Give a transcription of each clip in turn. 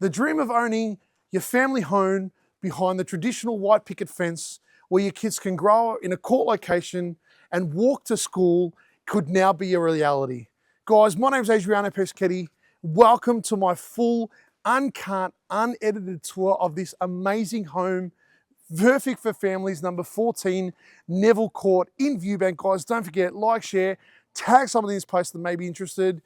The dream of owning your family home behind the traditional white picket fence where your kids can grow in a court location and walk to school could now be a reality. Guys, my name is Adriano Persichetti. Welcome to my full, uncut, unedited tour of this amazing home, perfect for families, number 14, Neville Court in VIEWBANK. Guys, don't forget, like, share, tag somebody in this post that may be interested.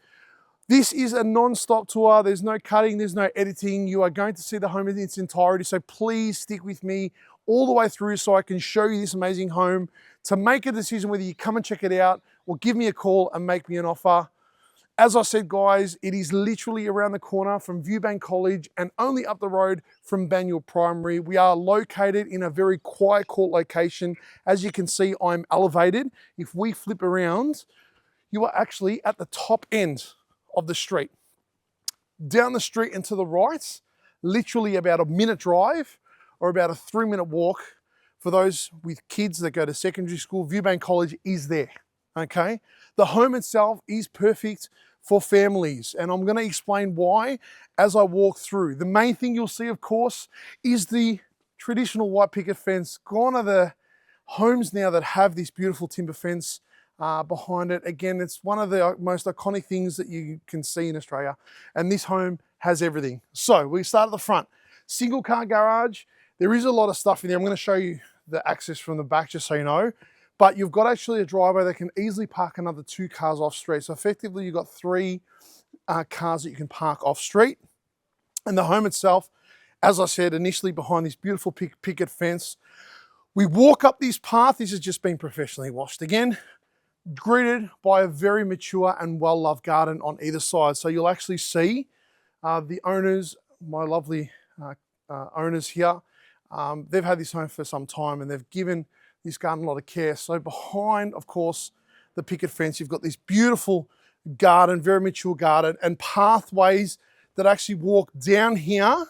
This is a non-stop tour. There's no cutting, there's no editing. You are going to see the home in its entirety. So please stick with me all the way through so I can show you this amazing home. To make a decision whether you come and check it out or give me a call and make me an offer. As I said, guys, it is literally around the corner from VIEWBANK College and only up the road from Banyule Primary. We are located in a very quiet court location. As you can see, I'm elevated. If we flip around, you are actually at the top end of the street. Down the street and to the right, literally about a minute drive or about a 3-minute walk. For those with kids that go to secondary school, VIEWBANK College is there, okay? The home itself is perfect for families, and I'm gonna explain why as I walk through. The main thing you'll see, of course, is the traditional white picket fence. Gone are the homes now that have this beautiful timber fence behind it. Again, it's one of the most iconic things that you can see in Australia, and this home has everything. So we start at the front. Single car garage. There is a lot of stuff in there. I'm going to show you the access from the back just so you know, but you've got actually a driveway that can easily park another 2 cars off street. So effectively you've got 3 cars that you can park off street. And the home itself, as I said, initially behind this beautiful picket fence. We walk up this path. This has just been professionally washed again, greeted by a very mature and well-loved garden on either side. So you'll actually see the owners, my lovely owners here, they've had this home for some time and they've given this garden a lot of care. So behind, of course, the picket fence, you've got this beautiful garden, very mature garden, and pathways that actually walk down here,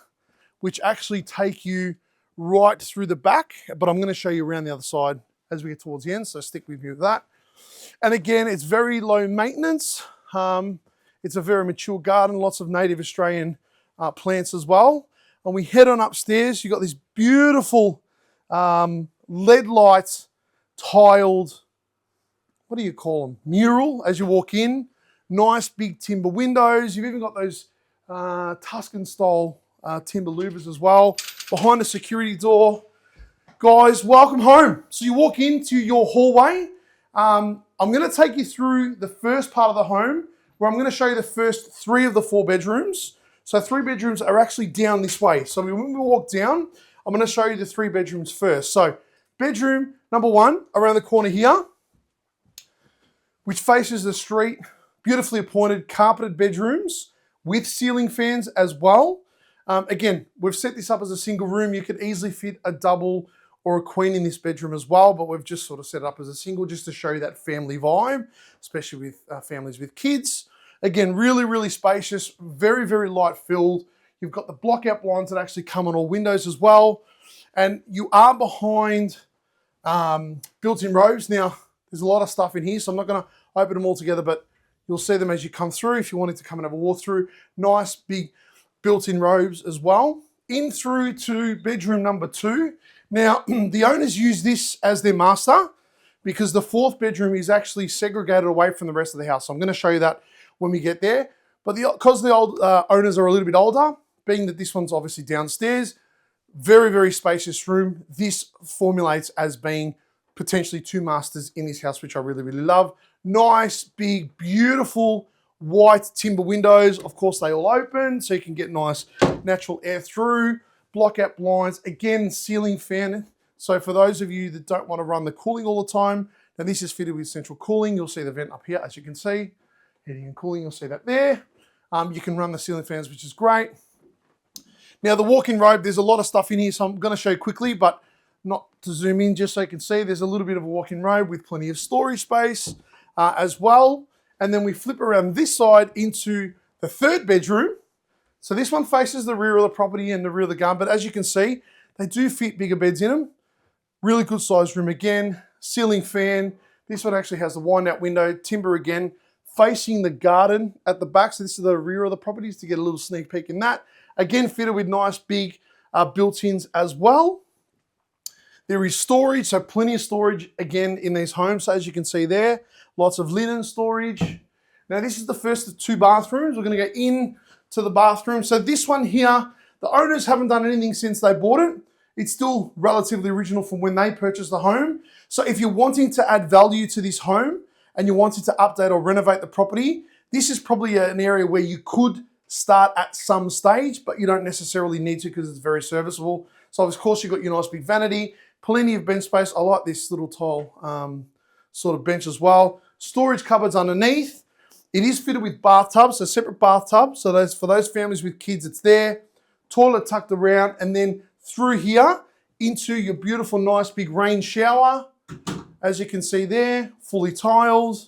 which actually take you right through the back. But I'm going to show you around the other side as we get towards the end, so stick with me with that. And again, it's very low maintenance. It's a very mature garden, lots of native Australian plants as well. And we head on upstairs. You've got this beautiful LED light tiled, what do you call them? Mural as you walk in. Nice big timber windows. You've even got those Tuscan style timber louvers as well. Behind the security door. Guys, welcome home. So you walk into your hallway. I'm going to take you through the first part of the home where I'm going to show you the first 3 of the 4 bedrooms. So 3 bedrooms are actually down this way. So when we walk down, I'm going to show you the 3 bedrooms first. So bedroom number 1 around the corner here, which faces the street, beautifully appointed carpeted bedrooms with ceiling fans as well. Again, we've set this up as a single room. You could easily fit a double or a queen in this bedroom as well, but we've just sort of set it up as a single just to show you that family vibe, especially with families with kids. Again, really, really spacious, very, very light filled. You've got the block out blinds that actually come on all windows as well. And you are behind built-in robes. Now, there's a lot of stuff in here, so I'm not gonna open them all together, but you'll see them as you come through if you wanted to come and have a walk through. Nice big built-in robes as well. In through to bedroom number 2. Now, the owners use this as their master because the 4th bedroom is actually segregated away from the rest of the house. So I'm going to show you that when we get there. But because the old owners are a little bit older, being that this one's obviously downstairs, very, very spacious room. This formulates as being potentially 2 masters in this house, which I really, really love. Nice, big, beautiful white timber windows. Of course, they all open, so you can get nice natural air through. Block out blinds, again, ceiling fan. So for those of you that don't want to run the cooling all the time, now this is fitted with central cooling. You'll see the vent up here, as you can see. Heating and cooling, you'll see that there. You can run the ceiling fans, which is great. Now the walk-in robe, there's a lot of stuff in here, so I'm going to show you quickly, but not to zoom in, just so you can see. There's a little bit of a walk-in robe with plenty of storage space as well. And then we flip around this side into the 3rd bedroom. So this one faces the rear of the property and the rear of the garden, but as you can see, they do fit bigger beds in them. Really good sized room again, ceiling fan. This one actually has the wind out window, timber again, facing the garden at the back. So this is the rear of the properties to get a little sneak peek in that. Again, fitted with nice big built-ins as well. There is storage, so plenty of storage again in these homes. So as you can see there, lots of linen storage. Now this is the first of 2 bathrooms. We're going to go in to the bathroom. So this one here, the owners haven't done anything since they bought it. It's still relatively original from when they purchased the home. So if you're wanting to add value to this home and you're wanting to update or renovate the property, this is probably an area where you could start at some stage, but you don't necessarily need to because it's very serviceable. So of course you've got your nice big vanity, plenty of bench space. I like this little tile sort of bench as well. Storage cupboards underneath. It is fitted with bathtubs, so separate bathtub. So for those families with kids, it's there. Toilet tucked around, and then through here into your beautiful, nice big rain shower. As you can see there, fully tiled,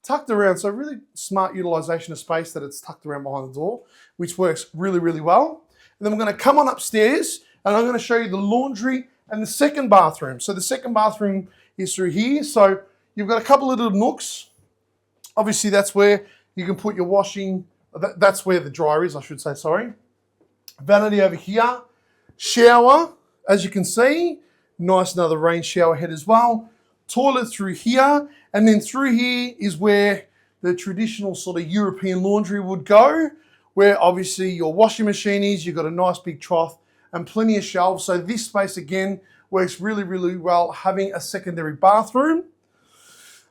tucked around. So really smart utilization of space that it's tucked around behind the door, which works really, really well. And then we're going to come on upstairs, and I'm going to show you the laundry and the second bathroom. So the second bathroom is through here. So you've got a couple of little nooks. Obviously, that's where you can put your washing. That's where the dryer is, I should say, sorry. Vanity over here. Shower, as you can see. Nice another rain shower head as well. Toilet through here. And then through here is where the traditional sort of European laundry would go, where obviously your washing machine is. You've got a nice big trough and plenty of shelves. So this space, again, works really, really well having a secondary bathroom.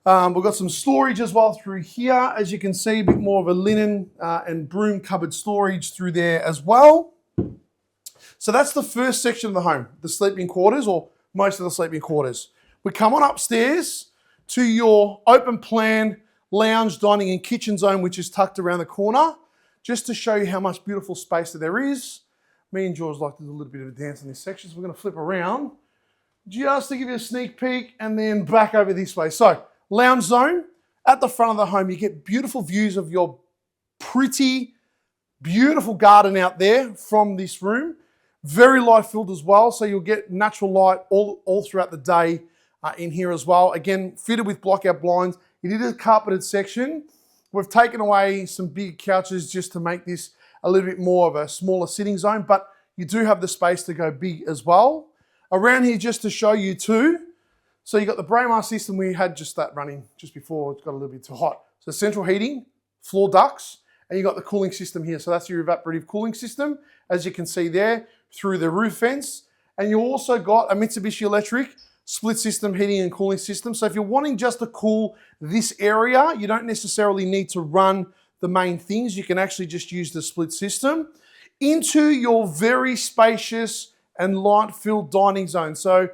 We've got some storage as well through here. As you can see, a bit more of a linen and broom cupboard storage through there as well. So that's the first section of the home, the sleeping quarters, or most of the sleeping quarters. We come on upstairs to your open plan lounge, dining and kitchen zone, which is tucked around the corner, just to show you how much beautiful space that there is. Me and George like to do a little bit of a dance in this section, so we're going to flip around just to give you a sneak peek and then back over this way. So lounge zone at the front of the home, you get beautiful views of your pretty, beautiful garden out there from this room. Very light filled as well, so you'll get natural light all throughout the day in here as well. Again, fitted with blockout blinds. It is a carpeted section. We've taken away some big couches just to make this a little bit more of a smaller sitting zone, but you do have the space to go big as well. Around here, just to show you too, so you got the Braemar system. We had just that running just before it got a little bit too hot. So central heating, floor ducts, and you got the cooling system here. So that's your evaporative cooling system, as you can see there, through the roof vents. And you also got a Mitsubishi Electric split system heating and cooling system. So if you're wanting just to cool this area, you don't necessarily need to run the main things. You can actually just use the split system into your very spacious and light-filled dining zone. So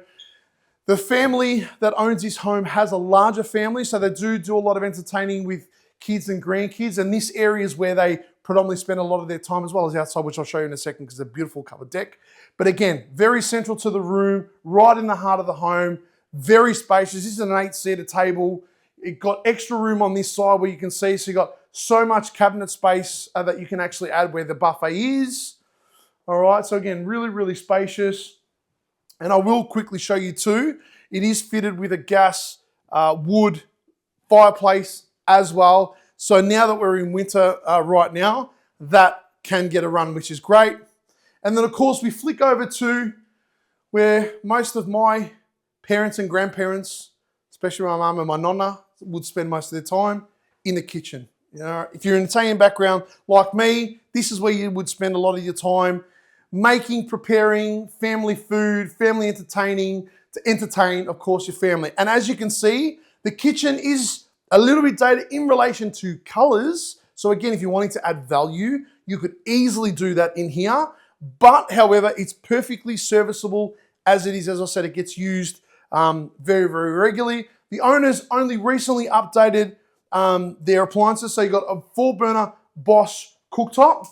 the family that owns this home has a larger family, so they do a lot of entertaining with kids and grandkids, and this area is where they predominantly spend a lot of their time, as well as outside, which I'll show you in a second because it's a beautiful covered deck. But again, very central to the room, right in the heart of the home, very spacious. This is an 8-seater table. It got extra room on this side where you can see, so you got so much cabinet space that you can actually add where the buffet is. All right, so again, really, really spacious. And I will quickly show you too, it is fitted with a gas wood fireplace as well. So now that we're in winter right now, that can get a run, which is great. And then of course we flick over to where most of my parents and grandparents, especially my mum and my nonna, would spend most of their time in the kitchen. You know, if you're an Italian background like me, this is where you would spend a lot of your time making, preparing family food, family entertaining, to entertain, of course, your family. And as you can see, the kitchen is a little bit dated in relation to colors. So again, if you're wanting to add value, you could easily do that in here. But however, it's perfectly serviceable as it is. As I said, it gets used very, very regularly. The owners only recently updated their appliances. So you got a 4-burner Bosch cooktop.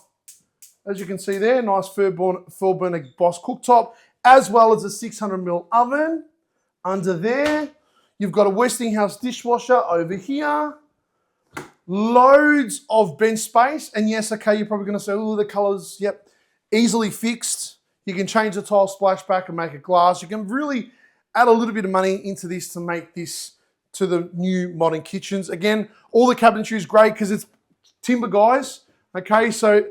As you can see there, nice 4-burner Bosch cooktop, as well as a 600ml oven under there. You've got a Westinghouse dishwasher over here. Loads of bench space. And yes, okay, you're probably going to say, oh, the colors, yep, easily fixed. You can change the tile splashback and make it glass. You can really add a little bit of money into this to make this to the new modern kitchens. Again, all the cabinetry is great because it's timber, guys. Okay, so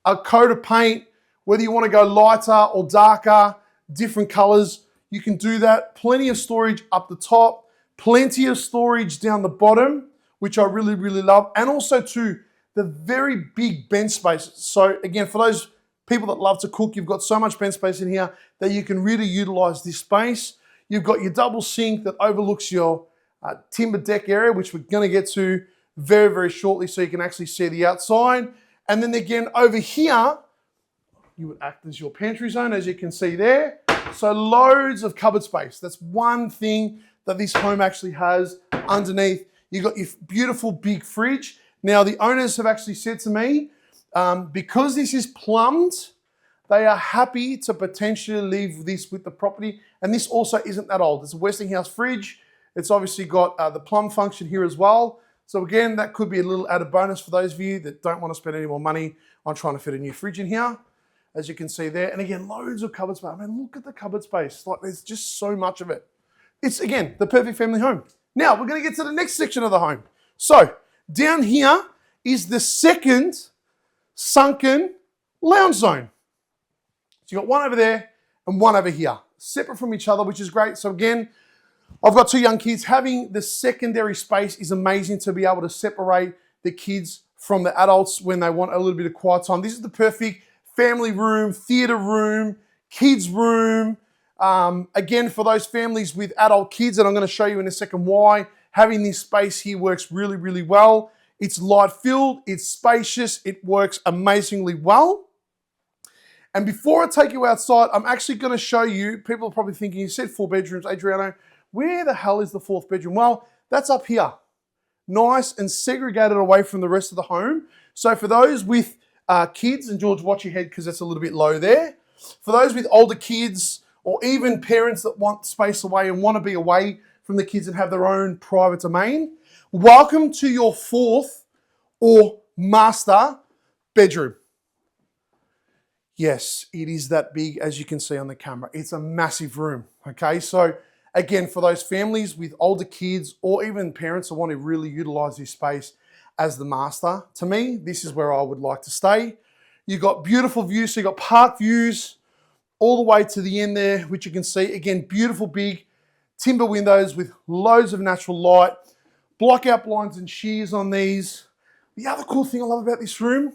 a coat of paint Whether you want to go lighter or darker, different colors, you can do that. Plenty of storage up the top, plenty of storage down the bottom, which I really, really love. And also too, the very big bench space. So again, for those people that love to cook, you've got so much bench space in here that you can really utilize this space. You've got your double sink that overlooks your timber deck area, which we're going to get to very, very shortly, so you can actually see the outside. And then again, over here, you would act as your pantry zone, as you can see there. So loads of cupboard space. That's one thing that this home actually has underneath. You've got your beautiful big fridge. Now, the owners have actually said to me, because this is plumbed, they are happy to potentially leave this with the property. And this also isn't that old. It's a Westinghouse fridge. It's obviously got the plumb function here as well. So again, that could be a little added bonus for those of you that don't want to spend any more money on trying to fit a new fridge in here, as you can see there. And again, loads of cupboard space. I mean, look at the cupboard space. Like, there's just so much of it. It's, again, the perfect family home. Now, we're going to get to the next section of the home. So, down here is the second sunken lounge zone. So, you've got one over there and one over here, separate from each other, which is great. So, again, I've got two young kids. Having the secondary space is amazing to be able to separate the kids from the adults when they want a little bit of quiet time. This is the perfect family room, theater room, kids room. Again, for those families with adult kids, and I'm going to show you in a second why, having this space here works really, really well. It's light filled, it's spacious, it works amazingly well. And before I take you outside, I'm actually going to show you, people are probably thinking, you said 4 bedrooms, Adriano, where the hell is the 4th bedroom? Well, that's up here. Nice and segregated away from the rest of the home. So for those with kids, and George, watch your head because that's a little bit low there. For those with older kids or even parents that want space away and want to be away from the kids and have their own private domain, welcome to your 4th or master bedroom. Yes, it is that big, as you can see on the camera. It's a massive room, okay? So again, for those families with older kids or even parents that want to really utilize this space as the master, to me, this is where I would like to stay. You've got beautiful views, so you've got park views all the way to the end there, which you can see. Again, beautiful big timber windows with loads of natural light, block-out blinds and shears on these. The other cool thing I love about this room,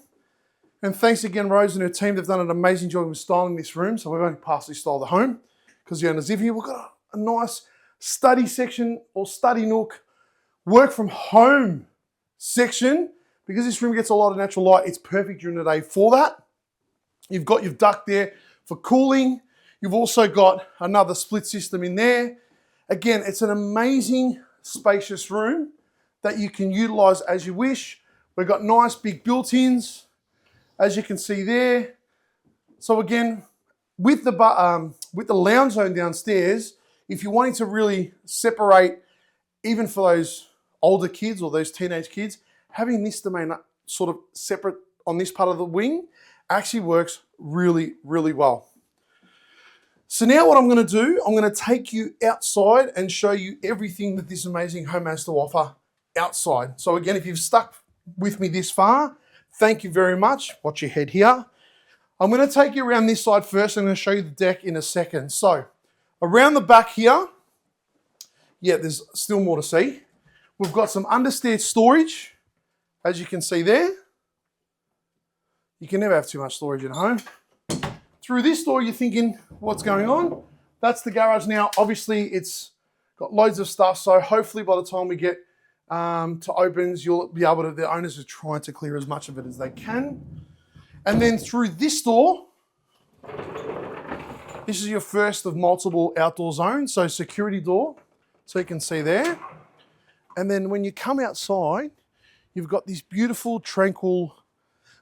and thanks again, Rose and her team, they've done an amazing job of styling this room, so we've only partially styled the home because the owners live here. We've got a nice study section or study nook, work from home section. Because this room gets a lot of natural light, it's perfect during the day for that. You've got your duct there for cooling. You've also got another split system in there. Again, it's an amazing spacious room that you can utilize as you wish. We've got nice big built-ins, as you can see there. So again, with the lounge zone downstairs, if you're wanting to really separate, even for those older kids or those teenage kids, having this domain sort of separate on this part of the wing actually works really, really well. So now what I'm going to do, I'm going to take you outside and show you everything that this amazing home has to offer outside. So again, if you've stuck with me this far, thank you very much. Watch your head here. I'm going to take you around this side first. I'm going to show you the deck in a second. So around the back here, yeah, there's still more to see. We've got some understairs storage, as you can see there. You can never have too much storage in a home. Through this door, you're thinking, what's going on? That's the garage now. Obviously, it's got loads of stuff, so hopefully by the time we get to opens, you'll be able to, the owners are trying to clear as much of it as they can. And then through this door, this is your first of multiple outdoor zones, so security door, so you can see there. And then when you come outside, you've got this beautiful, tranquil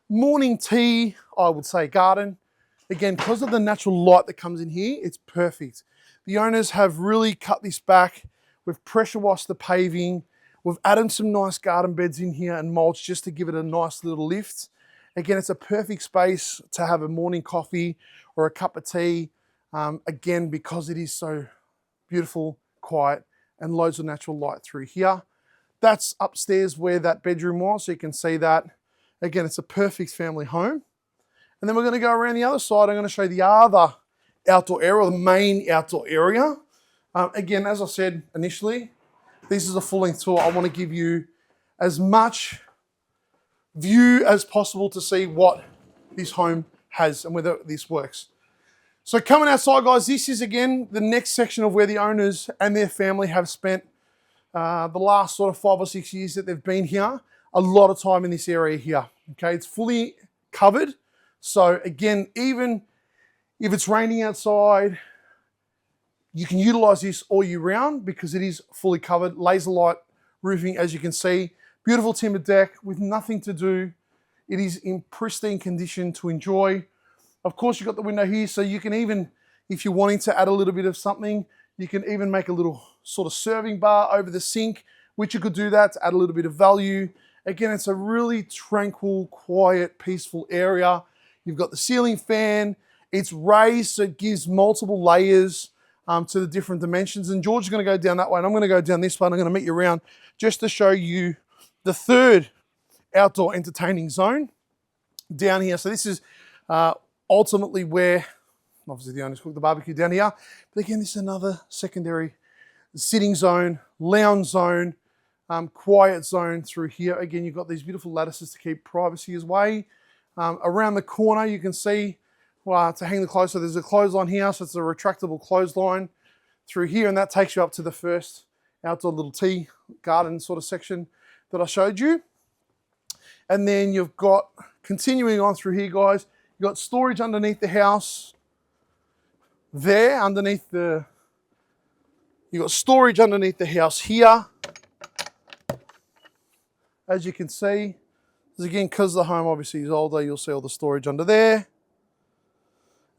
morning tea, I would say, garden. Again, because of the natural light that comes in here, it's perfect. The owners have really cut this back. We've pressure washed the paving. We've added some nice garden beds in here and mulch just to give it a nice little lift. Again, it's a perfect space to have a morning coffee or a cup of tea. Again, because it is so beautiful, quiet, and loads of natural light through here. That's upstairs where that bedroom was, so you can see that. Again, it's a perfect family home. And then we're going to go around the other side. I'm going to show you the other outdoor area, or the main outdoor area. Again, as I said initially, this is a full-length tour. I want to give you as much view as possible to see what this home has and whether this works. So coming outside, guys, this is again the next section of where the owners and their family have spent the last sort of 5 or 6 years that they've been here. A lot of time in this area here. Okay, it's fully covered. So again, even if it's raining outside, you can utilize this all year round because it is fully covered. Laser light roofing, as you can see. Beautiful timber deck with nothing to do. It is in pristine condition to enjoy. Of course, you've got the window here, so you can even, if you're wanting to add a little bit of something, you can even make a little sort of serving bar over the sink, which you could do that to add a little bit of value. Again, it's a really tranquil, quiet, peaceful area. You've got the ceiling fan. It's raised, so it gives multiple layers to the different dimensions. And George is going to go down that way, and I'm going to go down this way, and I'm going to meet you around just to show you the third outdoor entertaining zone down here. So this is ultimately where, obviously the owners cook the barbecue down here. But again, this is another secondary sitting zone, lounge zone, quiet zone through here. Again, you've got these beautiful lattices to keep privacy away. Around the corner, you can see, to hang the clothes, so there's a clothesline here, so it's a retractable clothesline through here, and that takes you up to the first outdoor little tea garden sort of section that I showed you. And then you've got, continuing on through here, guys, you've got storage underneath the house. There, underneath the, you've got storage underneath the house here. As you can see, again, because the home obviously is older, you'll see all the storage under there.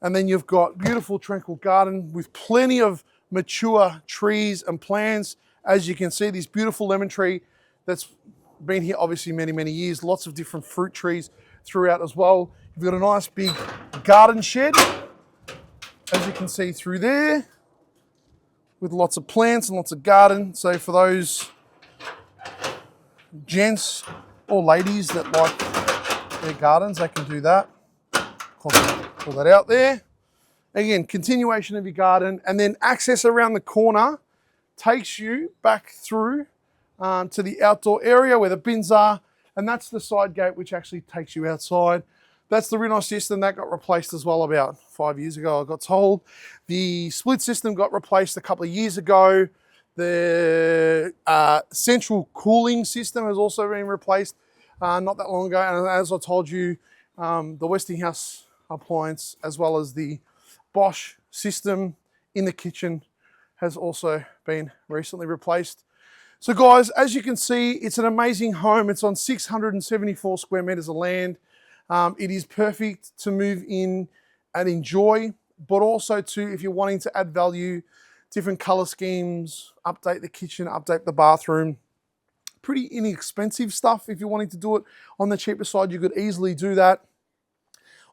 And then you've got beautiful tranquil garden with plenty of mature trees and plants. As you can see, this beautiful lemon tree that's been here obviously many, many years. Lots of different fruit trees throughout as well. You've got a nice big garden shed, as you can see through there, with lots of plants and lots of garden. So for those gents or ladies that like their gardens, they can do that. Pull that out there. Again, continuation of your garden, and then access around the corner takes you back through to the outdoor area where the bins are, and that's the side gate which actually takes you outside. That's the Rinos system that got replaced as well about 5 years ago, I got told. The split system got replaced a couple of years ago. The central cooling system has also been replaced not that long ago. And as I told you, the Westinghouse appliance as well as the Bosch system in the kitchen has also been recently replaced. So guys, as you can see, it's an amazing home. It's on 674 square meters of land. It is perfect to move in and enjoy, but also to, if you're wanting to add value, different color schemes, update the kitchen, update the bathroom. Pretty inexpensive stuff. If you're wanting to do it on the cheaper side, you could easily do that.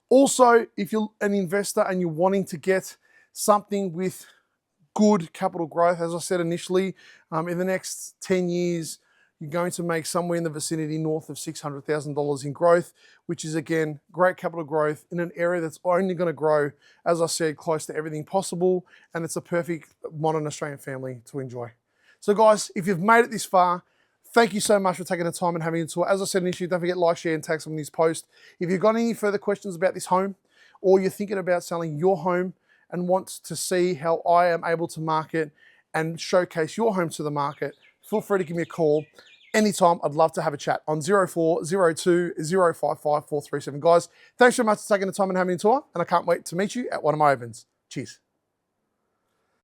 Also, if you're an investor and you're wanting to get something with good capital growth, as I said initially, in the next 10 years, you're going to make somewhere in the vicinity north of $600,000 in growth, which is, again, great capital growth in an area that's only going to grow, as I said, close to everything possible, and it's a perfect modern Australian family to enjoy. So guys, if you've made it this far, thank you so much for taking the time and having a tour. As I said initially, don't forget to like, share, and tag some of these posts. If you've got any further questions about this home, or you're thinking about selling your home and want to see how I am able to market and showcase your home to the market, feel free to give me a call anytime. I'd love to have a chat on 0402 055 437. Guys, thanks so much for taking the time and having a tour, and I can't wait to meet you at one of my events. Cheers.